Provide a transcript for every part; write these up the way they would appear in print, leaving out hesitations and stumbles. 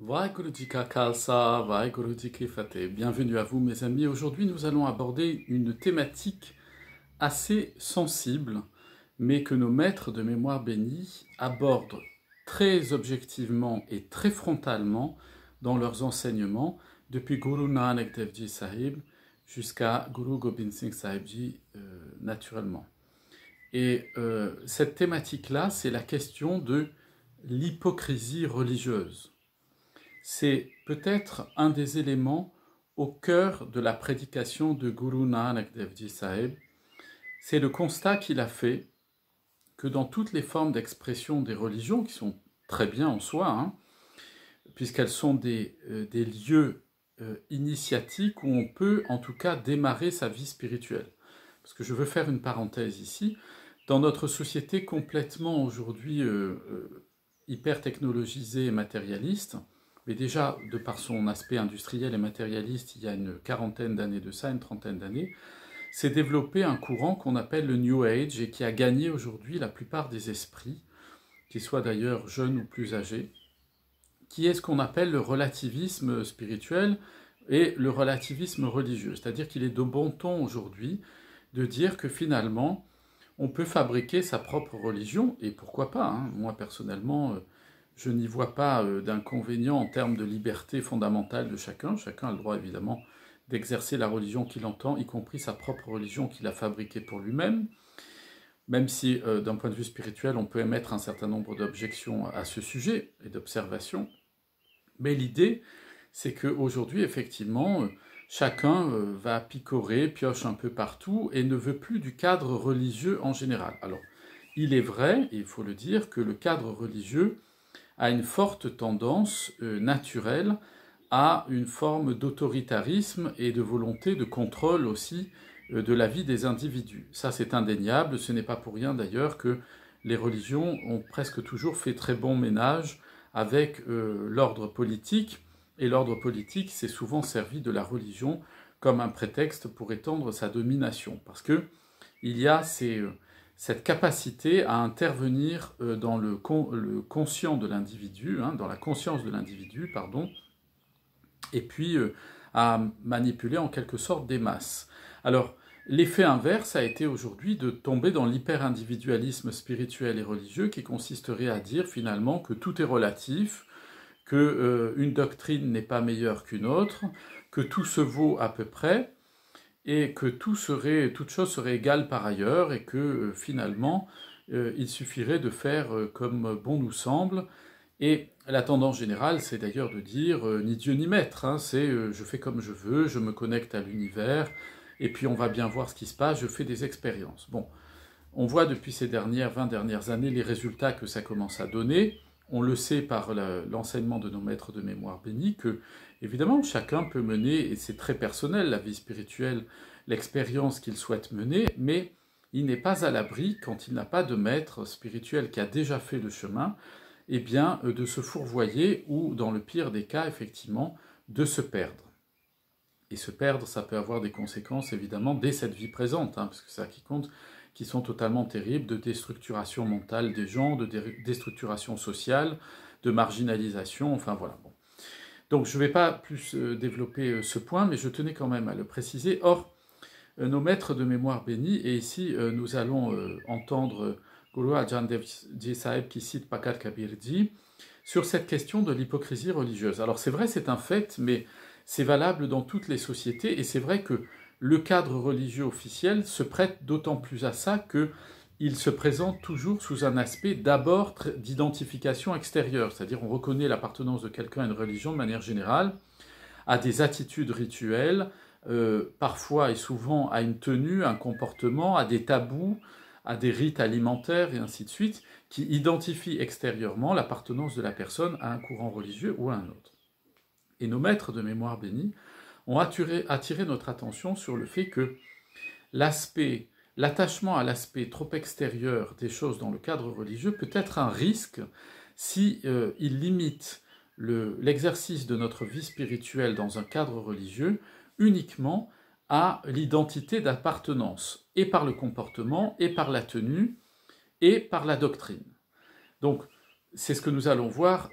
Vaheguru Ka Khalsa, Vaheguru Ki Fateh. Bienvenue à vous mes amis. Aujourd'hui nous allons aborder une thématique assez sensible, mais que nos maîtres de mémoire bénis abordent très objectivement et très frontalement dans leurs enseignements, depuis Guru Nanak Dev Ji Sahib jusqu'à Guru Gobind Singh Sahib Ji naturellement. Et cette thématique-là, c'est la question de l'hypocrisie religieuse. C'est peut-être un des éléments au cœur de la prédication de Guru Nanak Dev Ji Sahib. C'est le constat qu'il a fait que dans toutes les formes d'expression des religions, qui sont très bien en soi, puisqu'elles sont des lieux initiatiques où on peut en tout cas démarrer sa vie spirituelle. Parce que je veux faire une parenthèse ici. Dans notre société complètement aujourd'hui hyper technologisée et matérialiste, mais déjà, de par son aspect industriel et matérialiste, il y a une quarantaine d'années de ça, une trentaine d'années, s'est développé un courant qu'on appelle le New Age et qui a gagné aujourd'hui la plupart des esprits, qu'ils soient d'ailleurs jeunes ou plus âgés, qui est ce qu'on appelle le relativisme spirituel et le relativisme religieux. C'est-à-dire qu'il est de bon ton aujourd'hui de dire que finalement, on peut fabriquer sa propre religion, et pourquoi pas, moi personnellement, je n'y vois pas d'inconvénient en termes de liberté fondamentale de chacun. Chacun a le droit évidemment d'exercer la religion qu'il entend, y compris sa propre religion qu'il a fabriquée pour lui-même, même si d'un point de vue spirituel on peut émettre un certain nombre d'objections à ce sujet et d'observations. Mais l'idée, c'est qu'aujourd'hui, effectivement, chacun va picorer, pioche un peu partout et ne veut plus du cadre religieux en général. Alors, il est vrai, et il faut le dire, que le cadre religieux a une forte tendance naturelle à une forme d'autoritarisme et de volonté de contrôle aussi de la vie des individus. Ça, c'est indéniable. Ce n'est pas pour rien d'ailleurs que les religions ont presque toujours fait très bon ménage avec l'ordre politique, et l'ordre politique s'est souvent servi de la religion comme un prétexte pour étendre sa domination, parce que il y a cette capacité à intervenir dans le conscient de l'individu, dans la conscience de l'individu, pardon, et puis à manipuler en quelque sorte des masses. Alors, l'effet inverse a été aujourd'hui de tomber dans l'hyper-individualisme spirituel et religieux qui consisterait à dire finalement que tout est relatif, qu'une doctrine n'est pas meilleure qu'une autre, que tout se vaut à peu près, et que toute chose serait égale par ailleurs, et que finalement, il suffirait de faire comme bon nous semble. Et la tendance générale, c'est d'ailleurs de dire ni Dieu ni maître, c'est je fais comme je veux, je me connecte à l'univers, et puis on va bien voir ce qui se passe, je fais des expériences. Bon, on voit depuis ces 20 dernières années les résultats que ça commence à donner. On le sait par l'enseignement de nos maîtres de mémoire bénis que, évidemment, chacun peut mener, et c'est très personnel, la vie spirituelle, l'expérience qu'il souhaite mener, mais il n'est pas à l'abri, quand il n'a pas de maître spirituel qui a déjà fait le chemin, eh bien, de se fourvoyer ou, dans le pire des cas, effectivement, de se perdre. Et se perdre, ça peut avoir des conséquences, évidemment, dès cette vie présente, parce que c'est ça qui compte, qui sont totalement terribles, de déstructuration mentale des gens, de déstructuration sociale, de marginalisation, enfin voilà. Bon. Donc je ne vais pas plus développer ce point, mais je tenais quand même à le préciser. Or, nos maîtres de mémoire bénis, et ici nous allons entendre Guru Arjan Dev Ji Sahib qui cite Pakar Kabirji, sur cette question de l'hypocrisie religieuse. Alors c'est vrai, c'est un fait, mais c'est valable dans toutes les sociétés, et c'est vrai que le cadre religieux officiel se prête d'autant plus à ça qu'il se présente toujours sous un aspect d'abord d'identification extérieure, c'est-à-dire on reconnaît l'appartenance de quelqu'un à une religion de manière générale, à des attitudes rituelles, parfois et souvent à une tenue, un comportement, à des tabous, à des rites alimentaires et ainsi de suite, qui identifient extérieurement l'appartenance de la personne à un courant religieux ou à un autre. Et nos maîtres de mémoire bénis ont attiré notre attention sur le fait que l'attachement à l'aspect trop extérieur des choses dans le cadre religieux peut être un risque si il limite l'exercice de notre vie spirituelle dans un cadre religieux uniquement à l'identité d'appartenance, et par le comportement, et par la tenue, et par la doctrine. Donc, c'est ce que nous allons voir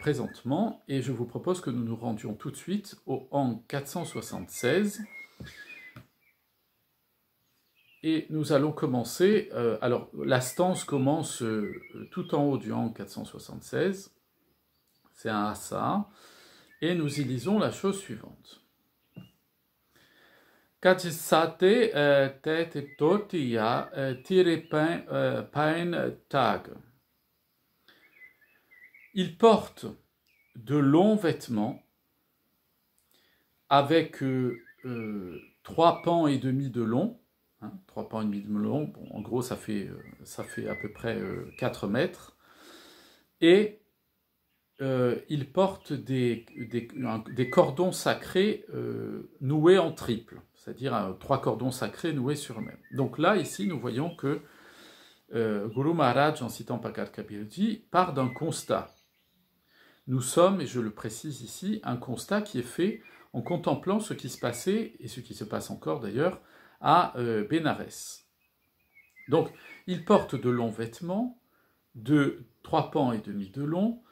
présentement, et je vous propose que nous nous rendions tout de suite au Hang 476. Et nous allons commencer, alors la stance commence tout en haut du Hang 476, c'est un asa, et nous y lisons la chose suivante. Kajisate tete totia tire pain tag. Il porte de longs vêtements avec 3 pans et demi de long, 3 pans et demi de long, bon, en gros ça fait à peu près 4 mètres, et il porte des cordons sacrés noués en triple, c'est-à-dire 3 cordons sacrés noués sur eux-mêmes. Donc là, ici, nous voyons que Guru Maharaj, en citant Pakar Kabirji, part d'un constat. Nous sommes, et je le précise ici, un constat qui est fait en contemplant ce qui se passait, et ce qui se passe encore d'ailleurs, à Bénarès. Donc, il porte de longs vêtements, de 3 pans et demi de long,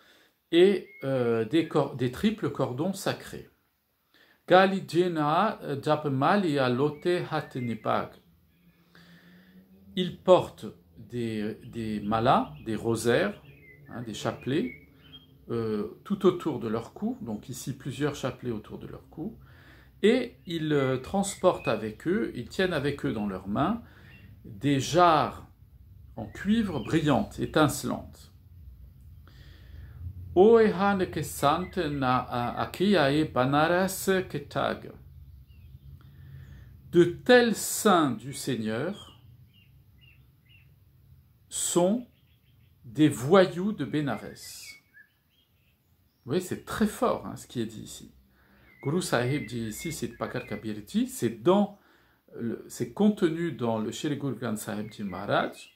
et des triples cordons sacrés. Il porte des malas, des rosaires, des chapelets, tout autour de leur cou, donc ici plusieurs chapelets autour de leur cou, et ils transportent avec eux, ils tiennent avec eux dans leurs mains des jarres en cuivre brillantes, étincelantes. De tels saints du Seigneur sont des voyous de Bénarès. Vous voyez, c'est très fort ce qui est dit ici. Guru Sahib dit ici, c'est Pakar Kabirji, c'est contenu dans le Shri Guru Granth Sahib Ji Maharaj,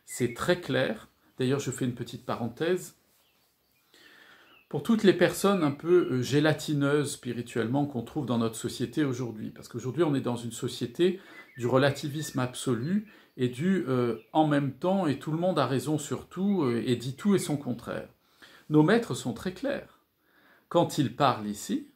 c'est très clair. D'ailleurs, je fais une petite parenthèse. Pour toutes les personnes un peu gélatineuses spirituellement qu'on trouve dans notre société aujourd'hui, parce qu'aujourd'hui on est dans une société du relativisme absolu et du en même temps et tout le monde a raison sur tout et dit tout et son contraire. Nos maîtres sont très clairs. Quand ils parlent ici,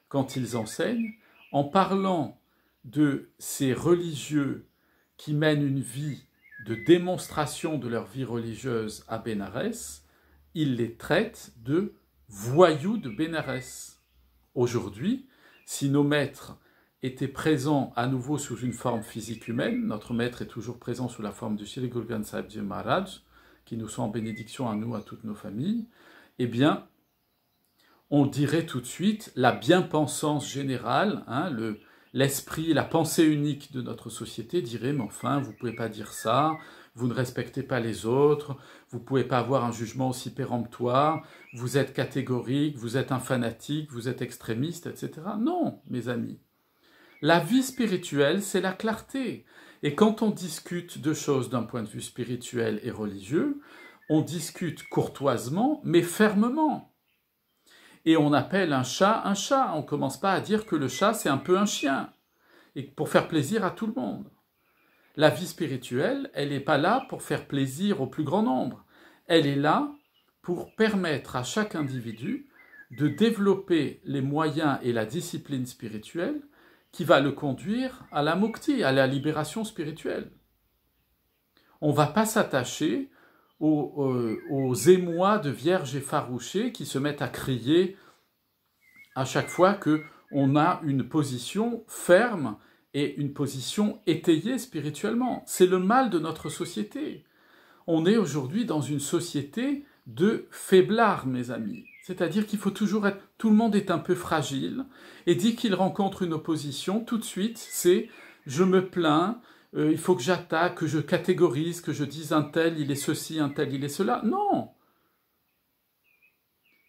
quand ils enseignent, en parlant de ces religieux qui mènent une vie de démonstration de leur vie religieuse à Bénarès, ils les traitent de voyous de Bénarès. Aujourd'hui, si nos maîtres étaient présents à nouveau sous une forme physique humaine, notre maître est toujours présent sous la forme du Shri Guru Granth Sahib Ji Maharaj, qui nous soit en bénédiction à nous, à toutes nos familles, eh bien, on dirait tout de suite la bien-pensance générale, l'esprit, la pensée unique de notre société dirait « mais enfin, vous ne pouvez pas dire ça, vous ne respectez pas les autres, vous ne pouvez pas avoir un jugement aussi péremptoire, vous êtes catégorique, vous êtes un fanatique, vous êtes extrémiste, etc. » Non, mes amis. La vie spirituelle, c'est la clarté. Et quand on discute de choses d'un point de vue spirituel et religieux, on discute courtoisement, mais fermement. Et on appelle un chat, on ne commence pas à dire que le chat c'est un peu un chien, et pour faire plaisir à tout le monde. La vie spirituelle, elle n'est pas là pour faire plaisir au plus grand nombre, elle est là pour permettre à chaque individu de développer les moyens et la discipline spirituelle qui va le conduire à la mukti, à la libération spirituelle. On ne va pas s'attacher aux émois de vierges effarouchées qui se mettent à crier à chaque fois qu'on a une position ferme et une position étayée spirituellement. C'est le mal de notre société. On est aujourd'hui dans une société de faiblards, mes amis. C'est-à-dire qu'il faut toujours être... Tout le monde est un peu fragile, et dès qu'il rencontre une opposition, tout de suite, c'est « je me plains », il faut que j'attaque, que je catégorise, que je dise un tel il est ceci, un tel il est cela. Non!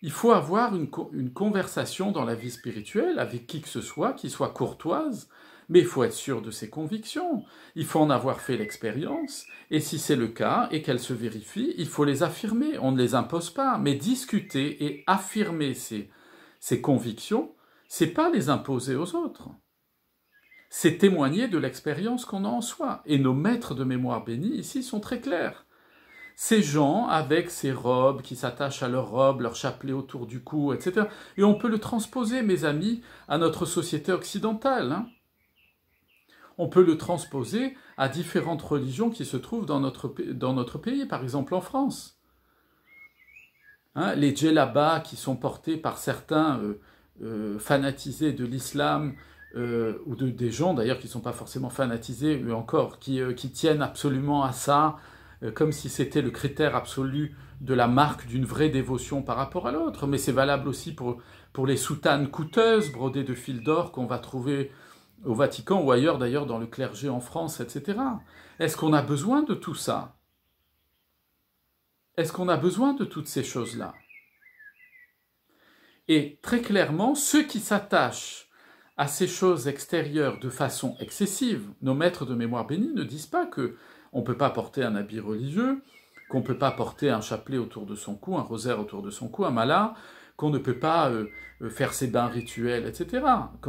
Il faut avoir une conversation dans la vie spirituelle avec qui que ce soit, qui soit courtoise, mais il faut être sûr de ses convictions. Il faut en avoir fait l'expérience, et si c'est le cas, et qu'elles se vérifient, il faut les affirmer. On ne les impose pas, mais discuter et affirmer ses convictions, c'est pas les imposer aux autres. C'est témoigner de l'expérience qu'on a en soi. Et nos maîtres de mémoire bénis, ici, sont très clairs. Ces gens, avec ces robes, qui s'attachent à leurs robes, leur chapelet autour du cou, etc. Et on peut le transposer, mes amis, à notre société occidentale. Hein. On peut le transposer à différentes religions qui se trouvent dans notre pays, par exemple en France. Hein, les djellabas qui sont portés par certains fanatisés de l'islam, ou des gens d'ailleurs qui ne sont pas forcément fanatisés, mais encore qui tiennent absolument à ça, comme si c'était le critère absolu de la marque d'une vraie dévotion par rapport à l'autre. Mais c'est valable aussi pour les soutanes coûteuses, brodées de fil d'or qu'on va trouver au Vatican ou ailleurs d'ailleurs dans le clergé en France, etc. Est-ce qu'on a besoin de tout ça? Est-ce qu'on a besoin de toutes ces choses-là? Et très clairement, ceux qui s'attachent à ces choses extérieures de façon excessive, nos maîtres de mémoire bénie ne disent pas qu'on ne peut pas porter un habit religieux, qu'on ne peut pas porter un chapelet autour de son cou, un rosaire autour de son cou, un mala, qu'on ne peut pas faire ses bains rituels, etc.,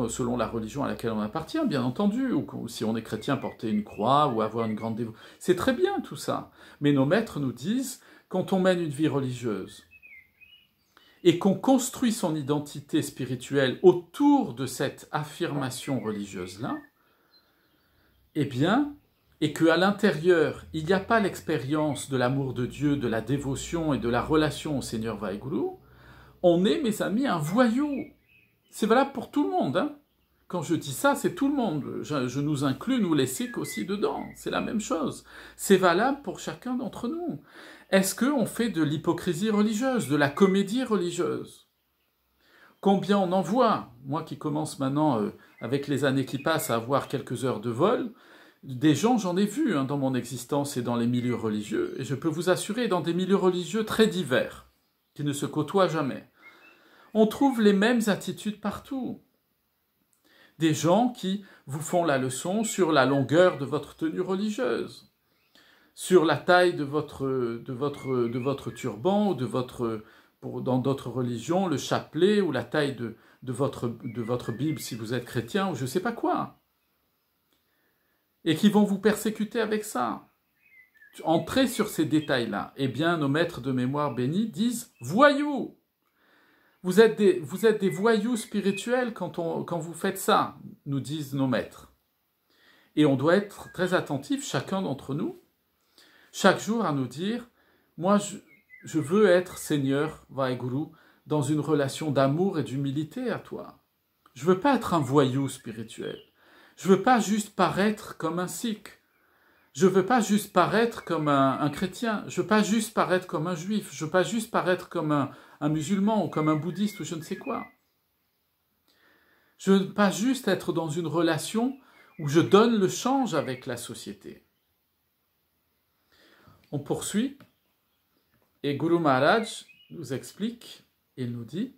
selon la religion à laquelle on appartient, bien entendu, ou si on est chrétien, porter une croix ou avoir une grande dévotion. C'est très bien tout ça. Mais nos maîtres nous disent, quand on mène une vie religieuse, et qu'on construit son identité spirituelle autour de cette affirmation religieuse-là, eh bien, et qu'à l'intérieur, il n'y a pas l'expérience de l'amour de Dieu, de la dévotion et de la relation au Seigneur Vaheguru, on est, mes amis, un voyou. C'est valable pour tout le monde. Hein. Quand je dis ça, c'est tout le monde. Je nous inclus, nous les Sikhs aussi dedans. C'est la même chose. C'est valable pour chacun d'entre nous. Est-ce qu'on fait de l'hypocrisie religieuse, de la comédie religieuse? Combien on en voit? Moi qui commence maintenant, avec les années qui passent, à avoir quelques heures de vol, des gens, j'en ai vu dans mon existence et dans les milieux religieux, et je peux vous assurer, dans des milieux religieux très divers, qui ne se côtoient jamais. On trouve les mêmes attitudes partout. Des gens qui vous font la leçon sur la longueur de votre tenue religieuse, sur la taille de votre turban, ou dans d'autres religions, le chapelet, ou la taille de votre Bible si vous êtes chrétien, ou je ne sais pas quoi. Et qui vont vous persécuter avec ça. Entrez sur ces détails-là. Eh bien, nos maîtres de mémoire bénis disent « Voyous !» Vous êtes des voyous spirituels quand vous faites ça, nous disent nos maîtres. Et on doit être très attentif, chacun d'entre nous, chaque jour à nous dire, moi je veux être Seigneur Vaheguru dans une relation d'amour et d'humilité à toi. Je veux pas être un voyou spirituel. Je veux pas juste paraître comme un sikh. Je veux pas juste paraître comme un chrétien. Je veux pas juste paraître comme un juif. Je veux pas juste paraître comme un musulman ou comme un bouddhiste ou je ne sais quoi. Je veux pas juste être dans une relation où je donne le change avec la société. On poursuit, et Guru Maharaj nous explique, il nous dit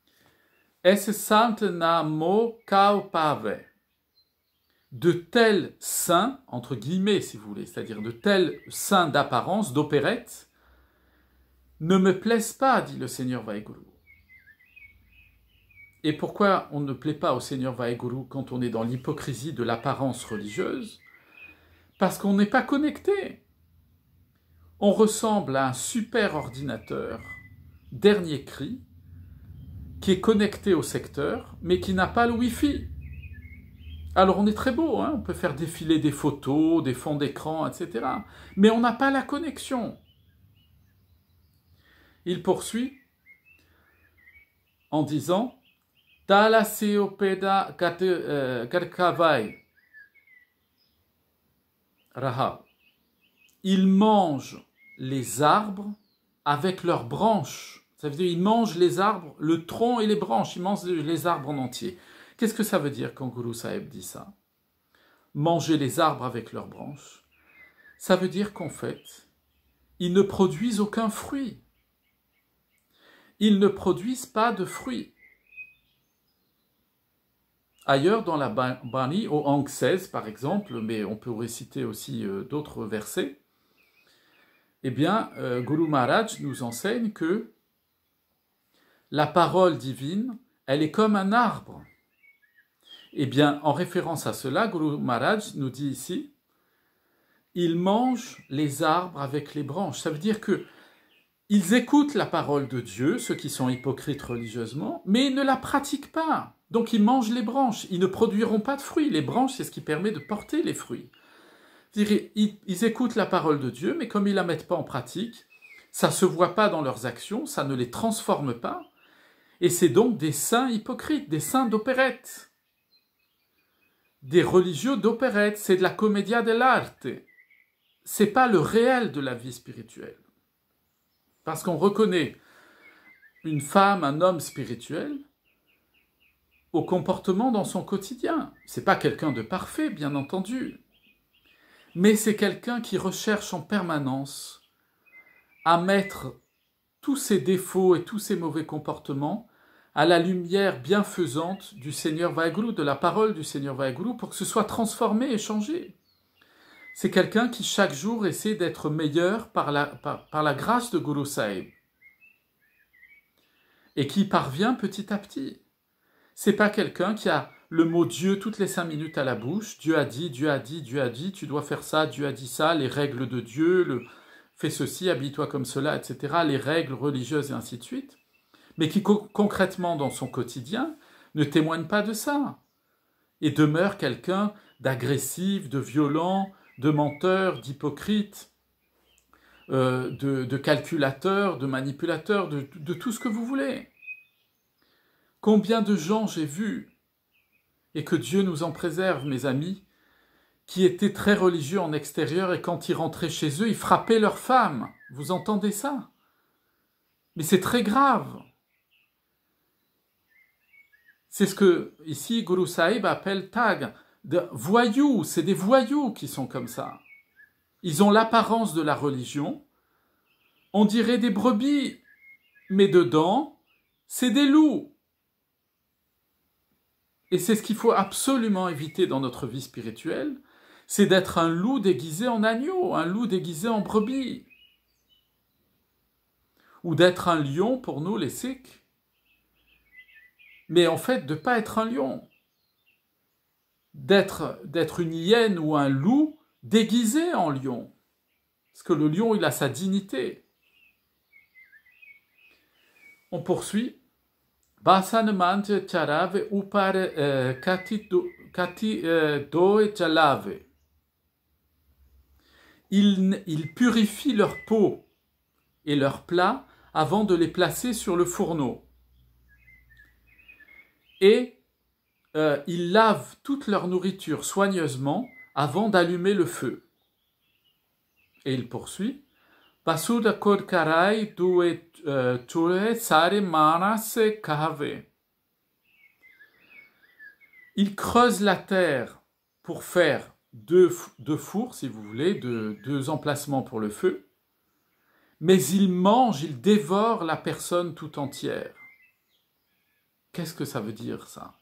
« Es sant namo kaupave » de tels saints, entre guillemets si vous voulez, c'est-à-dire de tels saints d'apparence, d'opérette, ne me plaisent pas, dit le Seigneur Vaheguru. Et pourquoi on ne plaît pas au Seigneur Vaheguru quand on est dans l'hypocrisie de l'apparence religieuse? Parce qu'on n'est pas connecté. On ressemble à un super ordinateur, dernier cri, qui est connecté au secteur, mais qui n'a pas le Wi-Fi. Alors on est très beau, hein, on peut faire défiler des photos, des fonds d'écran, etc. Mais on n'a pas la connexion. Il poursuit en disant « Talaseopeda karkavai raha » Ils mangent les arbres avec leurs branches. Ça veut dire qu'ils mangent les arbres, le tronc et les branches, ils mangent les arbres en entier. Qu'est-ce que ça veut dire quand Guru Sahib dit ça? Manger les arbres avec leurs branches. Ça veut dire qu'en fait, ils ne produisent aucun fruit. Ils ne produisent pas de fruits. Ailleurs, dans la Bani, au Ang 16 par exemple, mais on peut réciter aussi d'autres versets, eh bien, Guru Maharaj nous enseigne que la parole divine, elle est comme un arbre. Eh bien, en référence à cela, Guru Maharaj nous dit ici, ils mangent les arbres avec les branches. Ça veut dire que ils écoutent la parole de Dieu, ceux qui sont hypocrites religieusement, mais ils ne la pratiquent pas. Donc ils mangent les branches, ils ne produiront pas de fruits. Les branches, c'est ce qui permet de porter les fruits. Ils écoutent la parole de Dieu, mais comme ils ne la mettent pas en pratique, ça ne se voit pas dans leurs actions, ça ne les transforme pas, et c'est donc des saints hypocrites, des saints d'opérette, des religieux d'opérette, c'est de la commedia dell'arte. C'est pas le réel de la vie spirituelle. Parce qu'on reconnaît une femme, un homme spirituel au comportement dans son quotidien. C'est pas quelqu'un de parfait, bien entendu, mais c'est quelqu'un qui recherche en permanence à mettre tous ses défauts et tous ses mauvais comportements à la lumière bienfaisante du Seigneur Vaheguru, de la parole du Seigneur Vaheguru, pour que ce soit transformé et changé. C'est quelqu'un qui chaque jour essaie d'être meilleur par la grâce de Guru Sahib et qui parvient petit à petit. C'est pas quelqu'un qui a le mot Dieu toutes les 5 minutes à la bouche. Dieu a dit, Dieu a dit, Dieu a dit, tu dois faire ça, Dieu a dit ça, les règles de Dieu, fais ceci, habille-toi comme cela, etc., les règles religieuses et ainsi de suite, mais qui concrètement dans son quotidien ne témoigne pas de ça et demeure quelqu'un d'agressif, de violent, de menteur, d'hypocrite, de calculateur, de manipulateur, de tout ce que vous voulez. Combien de gens j'ai vus, et que Dieu nous en préserve, mes amis, qui étaient très religieux en extérieur et quand ils rentraient chez eux, ils frappaient leurs femmes. Vous entendez ça? Mais c'est très grave. C'est ce que, ici, Guru Sahib appelle tag, de voyous. C'est des voyous qui sont comme ça. Ils ont l'apparence de la religion, on dirait des brebis, mais dedans, c'est des loups. Et c'est ce qu'il faut absolument éviter dans notre vie spirituelle, c'est d'être un loup déguisé en agneau, un loup déguisé en brebis. Ou d'être un lion pour nous, les Sikhs. Mais en fait, de ne pas être un lion. D'être une hyène ou un loup déguisé en lion. Parce que le lion, il a sa dignité. On poursuit. Basanmanje charave upare kati doe chalave. Ils purifient leur peau et leurs plats avant de les placer sur le fourneau. Et ils lavent toute leur nourriture soigneusement avant d'allumer le feu. Et il poursuit. Basuda kodkarai due ture sare manase kahave. Ils creusent la terre pour faire deux fours, si vous voulez, deux emplacements pour le feu, mais ils mangent, ils dévorent la personne tout entière. Qu'est-ce que ça veut dire, ça?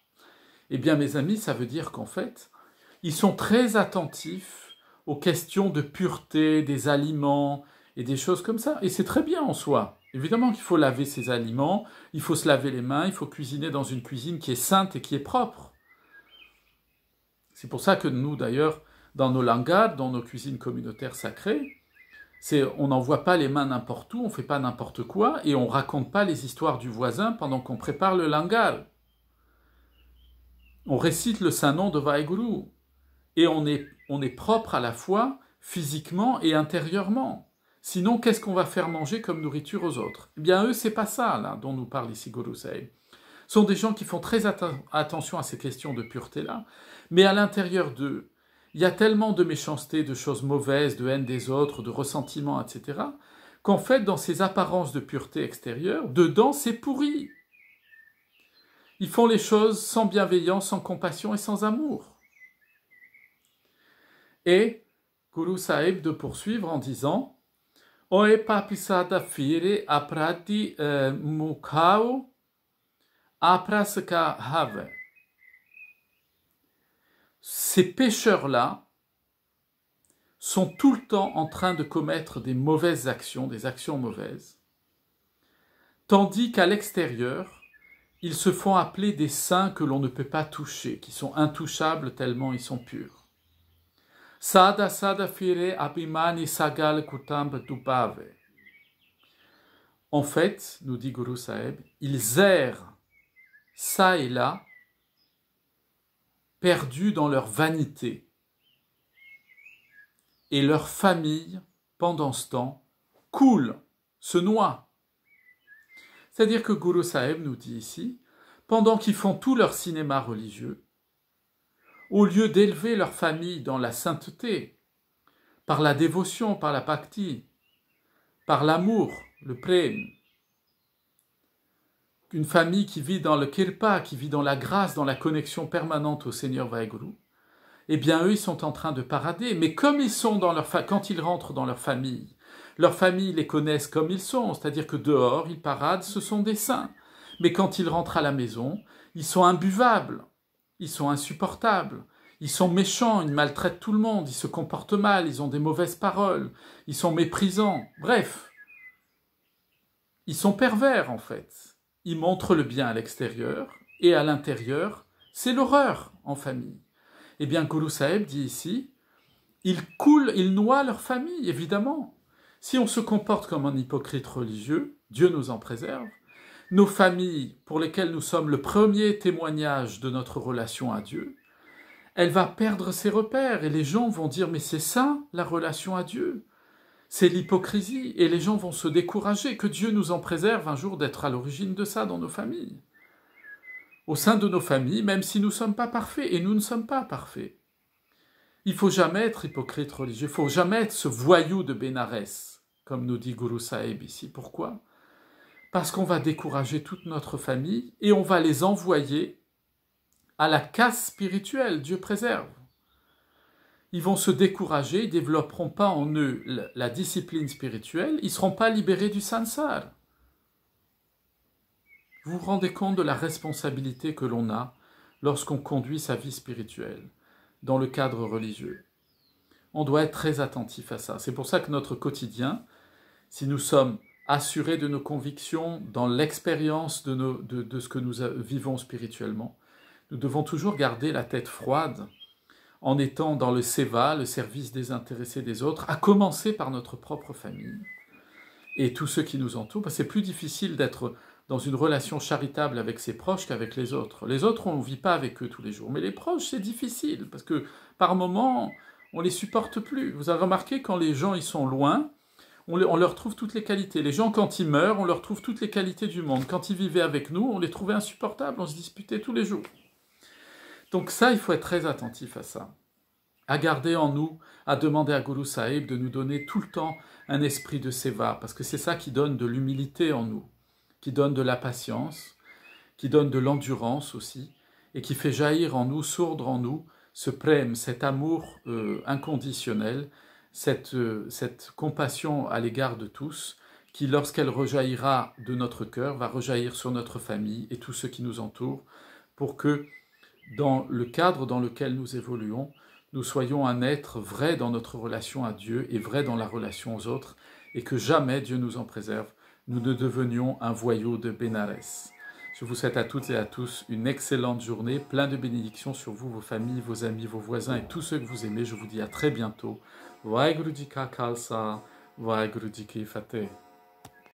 Eh bien, mes amis, ça veut dire qu'en fait, ils sont très attentifs aux questions de pureté des aliments et des choses comme ça. Et c'est très bien en soi. Évidemment qu'il faut laver ses aliments, il faut se laver les mains, il faut cuisiner dans une cuisine qui est sainte et qui est propre. C'est pour ça que nous, d'ailleurs, dans nos langades, dans nos cuisines communautaires sacrées, on n'envoie pas les mains n'importe où, on ne fait pas n'importe quoi, et on ne raconte pas les histoires du voisin pendant qu'on prépare le langar. On récite le Saint-Nom de Vaheguru, et on est propre à la fois physiquement et intérieurement. Sinon, qu'est-ce qu'on va faire manger comme nourriture aux autres? Eh bien, eux, c'est pas ça, là, dont nous parle ici Guru Sahib. Ce sont des gens qui font très attention à ces questions de pureté-là, mais à l'intérieur d'eux, il y a tellement de méchanceté, de choses mauvaises, de haine des autres, de ressentiment, etc., qu'en fait, dans ces apparences de pureté extérieure, dedans, c'est pourri. Ils font les choses sans bienveillance, sans compassion et sans amour. Et Guru Sahib de poursuivre en disant Oe papisada fire aprati mukhao apraska have. Ces pécheurs-là sont tout le temps en train de commettre des mauvaises actions, des actions mauvaises, tandis qu'à l'extérieur, ils se font appeler des saints que l'on ne peut pas toucher, qui sont intouchables tellement ils sont purs. Sada sada fire abhimani sagal kutamb dubave. En fait, nous dit Guru Sahib, ils errent ça et là, perdus dans leur vanité. Et leur famille, pendant ce temps, coule, se noie. C'est-à-dire que Guru Sahib nous dit ici, pendant qu'ils font tout leur cinéma religieux, au lieu d'élever leur famille dans la sainteté, par la dévotion, par la bhakti, par l'amour, le prem, une famille qui vit dans le kirpa, qui vit dans la grâce, dans la connexion permanente au Seigneur Vaheguru, eh bien eux, ils sont en train de parader. Mais comme ils sont dans quand ils rentrent dans leur famille les connaissent comme ils sont, c'est-à-dire que dehors, ils paradent, ce sont des saints. Mais quand ils rentrent à la maison, ils sont imbuvables, ils sont insupportables, ils sont méchants, ils maltraitent tout le monde, ils se comportent mal, ils ont des mauvaises paroles, ils sont méprisants, bref. Ils sont pervers en fait. Ils montrent le bien à l'extérieur et à l'intérieur, c'est l'horreur en famille. Eh bien, Guru Sahib dit ici, ils coulent, ils noient leur famille, évidemment. Si on se comporte comme un hypocrite religieux, Dieu nous en préserve, nos familles, pour lesquelles nous sommes le premier témoignage de notre relation à Dieu, elle va perdre ses repères et les gens vont dire « mais c'est ça la relation à Dieu ». C'est l'hypocrisie, et les gens vont se décourager, que Dieu nous en préserve un jour d'être à l'origine de ça dans nos familles. Au sein de nos familles, même si nous ne sommes pas parfaits, et nous ne sommes pas parfaits. Il ne faut jamais être hypocrite religieux, il ne faut jamais être ce voyou de Bénarès, comme nous dit Guru Sahib ici. Pourquoi? Parce qu'on va décourager toute notre famille, et on va les envoyer à la casse spirituelle, Dieu préserve. Ils vont se décourager, ils ne développeront pas en eux la discipline spirituelle, ils ne seront pas libérés du sansar. Vous vous rendez compte de la responsabilité que l'on a lorsqu'on conduit sa vie spirituelle dans le cadre religieux. On doit être très attentif à ça. C'est pour ça que notre quotidien, si nous sommes assurés de nos convictions, dans l'expérience de ce que nous vivons spirituellement, nous devons toujours garder la tête froide en étant dans le seva, le service désintéressé des autres, à commencer par notre propre famille et tous ceux qui nous entourent. C'est plus difficile d'être dans une relation charitable avec ses proches qu'avec les autres. Les autres, on ne vit pas avec eux tous les jours. Mais les proches, c'est difficile, parce que par moments, on ne les supporte plus. Vous avez remarqué, quand les gens ils sont loin, on leur trouve toutes les qualités. Les gens, quand ils meurent, on leur trouve toutes les qualités du monde. Quand ils vivaient avec nous, on les trouvait insupportables, on se disputait tous les jours. Donc ça, il faut être très attentif à ça. À garder en nous, à demander à Guru Sahib de nous donner tout le temps un esprit de seva, parce que c'est ça qui donne de l'humilité en nous, qui donne de la patience, qui donne de l'endurance aussi, et qui fait jaillir en nous, sourdre en nous, ce prem, cet amour inconditionnel, cette compassion à l'égard de tous, qui, lorsqu'elle rejaillira de notre cœur, va rejaillir sur notre famille et tous ceux qui nous entourent, pour que, dans le cadre dans lequel nous évoluons, nous soyons un être vrai dans notre relation à Dieu et vrai dans la relation aux autres, et que jamais, Dieu nous en préserve, nous ne devenions un voyou de Bénarès. Je vous souhaite à toutes et à tous une excellente journée, plein de bénédictions sur vous, vos familles, vos amis, vos voisins et tous ceux que vous aimez. Je vous dis à très bientôt. Vaheguru Ji Ka Khalsa, Vaheguru Ji Ki Fateh.